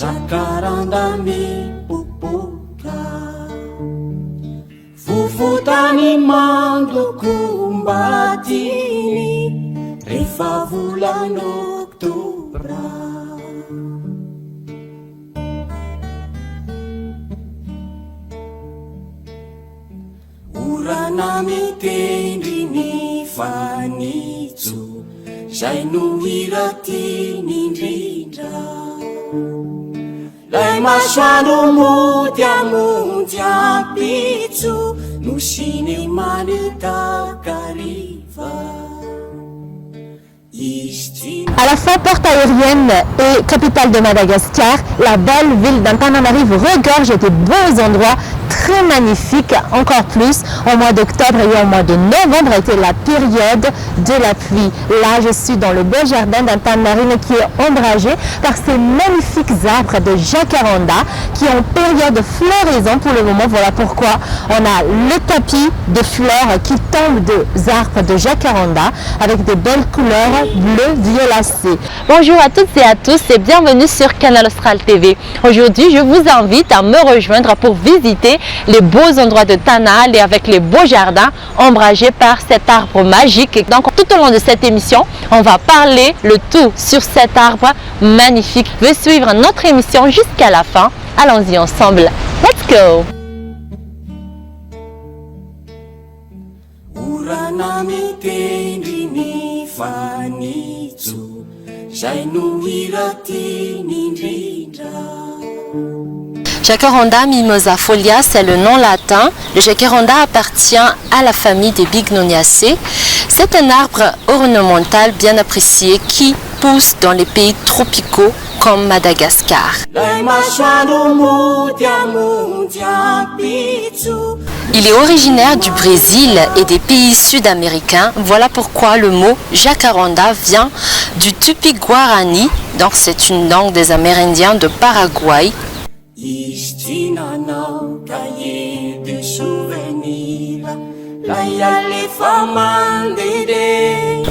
Jacaranda mipopoka Fufutani mandoko mbatiny Rehefa volana Oktobra Orana mitendry ny fanitso Zay no hira tiany indrindra Lay masoandro mody amonjy ampitso No cinéma takariva À la fois porte aérienne et capitale de Madagascar, la belle ville d'Antananarivo regorge de beaux endroits très magnifiques. Encore plus, au mois d'octobre et au mois de novembre était la période de la pluie. Là, je suis dans le beau jardin d'Antananarivo qui est ombragé par ces magnifiques arbres de jacaranda qui ont période de floraison pour le moment. Voilà pourquoi on a le tapis de fleurs qui tombent des arbres de jacaranda avec de belles couleurs bleu violacé. Bonjour à toutes et à tous et bienvenue sur Canal Austral TV. Aujourd'hui, je vous invite à me rejoindre pour visiter les beaux endroits de Tanal et avec les beaux jardins ombragés par cet arbre magique. Donc, tout au long de cette émission, on va parler le tout sur cet arbre magnifique. Veuillez suivre notre émission jusqu'à la fin. Allons-y ensemble. Let's go! Jacaranda mimosa-folia, c'est le nom latin. Le jacaranda appartient à la famille des Bignoniaceae. C'est un arbre ornemental bien apprécié qui pousse dans les pays tropicaux comme Madagascar. Il est originaire du Brésil et des pays sud-américains. Voilà pourquoi le mot jacaranda vient du tupi-guarani. Donc c'est une langue des Amérindiens de Paraguay.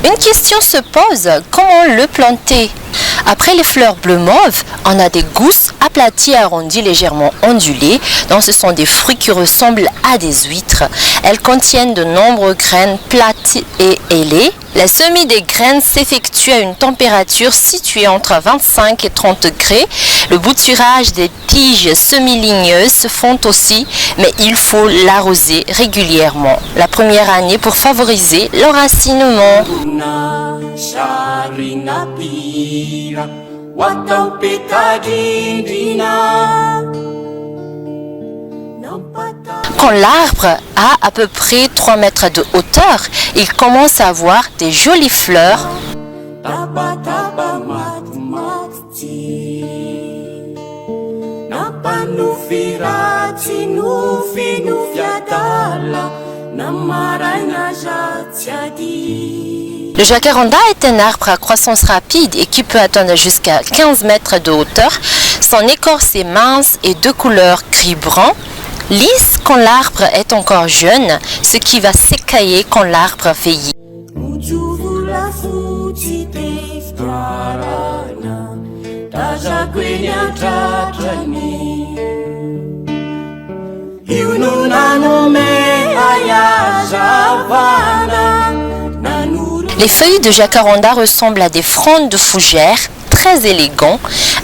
Une question se pose, comment le planter? Après les fleurs bleu mauve, on a des gousses aplaties arrondies légèrement ondulées. Donc ce sont des fruits qui ressemblent à des huîtres. Elles contiennent de nombreuses graines plates et ailées. La semis des graines s'effectue à une température située entre 25 et 30 degrés. Le bouturage des tiges semi-ligneuses se font aussi, mais il faut l'arroser régulièrement la première année pour favoriser l'enracinement. Quand l'arbre a à peu près 3 mètres de hauteur, il commence à avoir des jolies fleurs. Le jacaranda est un arbre à croissance rapide et qui peut atteindre jusqu'à 15 mètres de hauteur. Son écorce est mince et de couleur gris-brun, lisse quand l'arbre est encore jeune, ce qui va s'écailler quand l'arbre vieillit. Les feuilles de jacaranda ressemblent à des frondes de fougères, très élégants.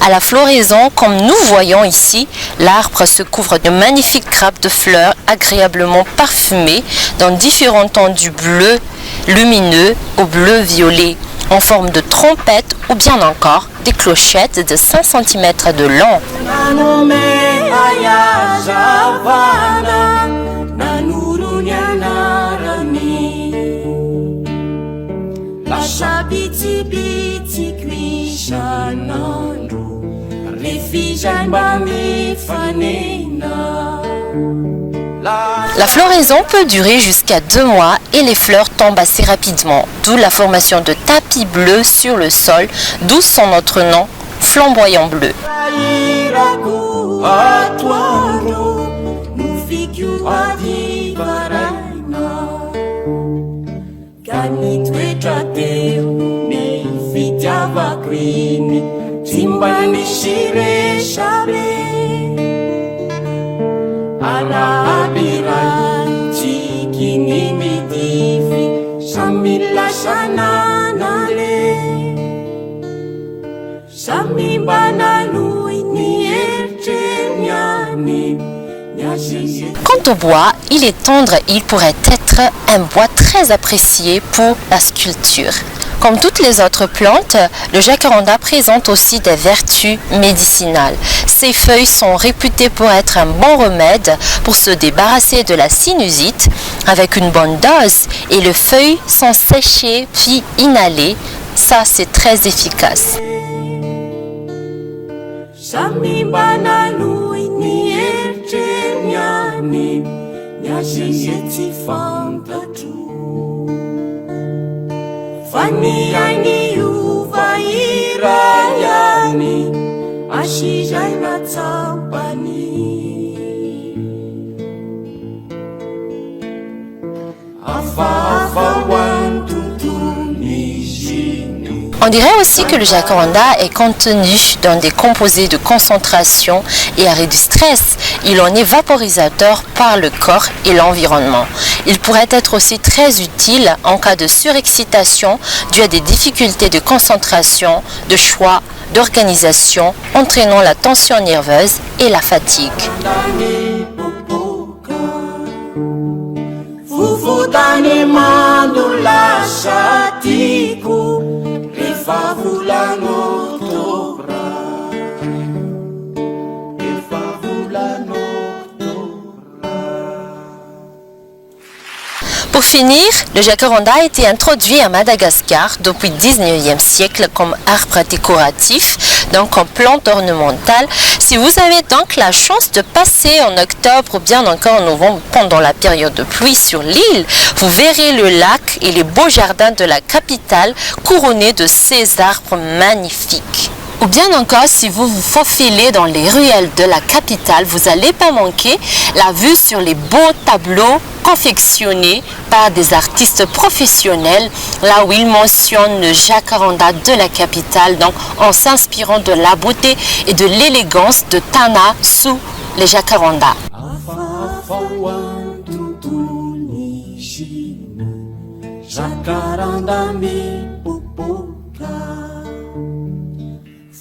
À la floraison, comme nous voyons ici, l'arbre se couvre de magnifiques grappes de fleurs agréablement parfumées dans différents tons du bleu lumineux au bleu violet, en forme de trompette ou bien encore des clochettes de 5 cm de long. La floraison peut durer jusqu'à 2 mois et les fleurs tombent assez rapidement, d'où la formation de tapis bleus sur le sol, d'où son autre nom, flamboyant bleu. Arabirai Chikini midivi Shamila shananale Shambibana lui Niercheniani Quant au bois, il est tendre et il pourrait être un bois très apprécié pour la sculpture. Comme toutes les autres plantes, le jacaranda présente aussi des vertus médicinales. Ses feuilles sont réputées pour être un bon remède pour se débarrasser de la sinusite avec une bonne dose et les feuilles sont séchées puis inhalées. Ça, c'est très efficace. Faniani uvairayani Ashijaina tsapani Afa wantutuni. On dirait aussi que le jacaranda est contenu dans des composés de concentration et arrêt du stress. Il en est vaporisateur par le corps et l'environnement. Il pourrait être aussi très utile en cas de surexcitation due à des difficultés de concentration, de choix, d'organisation, entraînant la tension nerveuse et la fatigue. Pour finir, le jacaranda a été introduit à Madagascar depuis le 19e siècle comme arbre décoratif, donc en plante ornementale. Si vous avez donc la chance de passer en octobre ou bien encore en novembre pendant la période de pluie sur l'île, vous verrez le lac et les beaux jardins de la capitale couronnés de ces arbres magnifiques. Ou bien encore, si vous vous faufilez dans les ruelles de la capitale, vous n'allez pas manquer la vue sur les beaux tableaux confectionnés par des artistes professionnels, là où ils mentionnent le jacaranda de la capitale, donc en s'inspirant de la beauté et de l'élégance de Tana sous les jacarandas.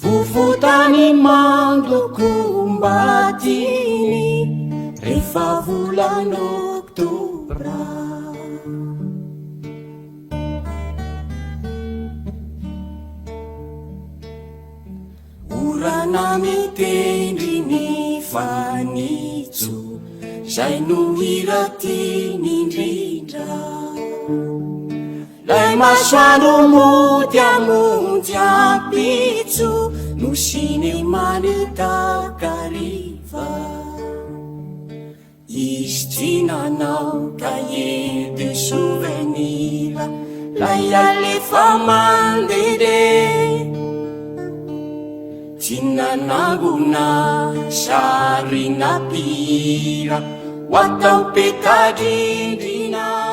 Fufutani mando kumbatini Refa vulan oktobra Urana mitendry ny fanitso Zay no hiratiny indrindra Lay masoandro mody amonjy ampitso No sinemany takariva Izy tsy nanao cahier de souvenir Lay alefa mandede Tsy nanangona sary napira Ho atao petadrindrina.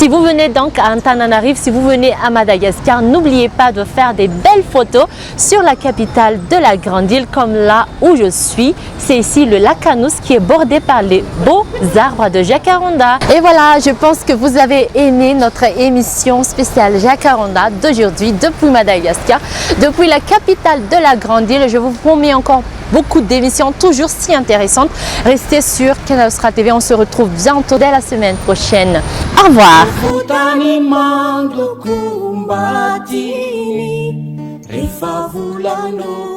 Si vous venez donc à Antananarivo, si vous venez à Madagascar, n'oubliez pas de faire des belles photos sur la capitale de la grande île, comme là où je suis. C'est ici le lac Anus qui est bordé par les beaux arbres de jacaranda. Et voilà, je pense que vous avez aimé notre émission spéciale jacaranda d'aujourd'hui depuis Madagascar, depuis la capitale de la grande île. Je vous promets encore beaucoup d'émissions toujours si intéressantes. Restez sur Canal Austral TV, on se retrouve bientôt dès la semaine prochaine. Au revoir. Refa volano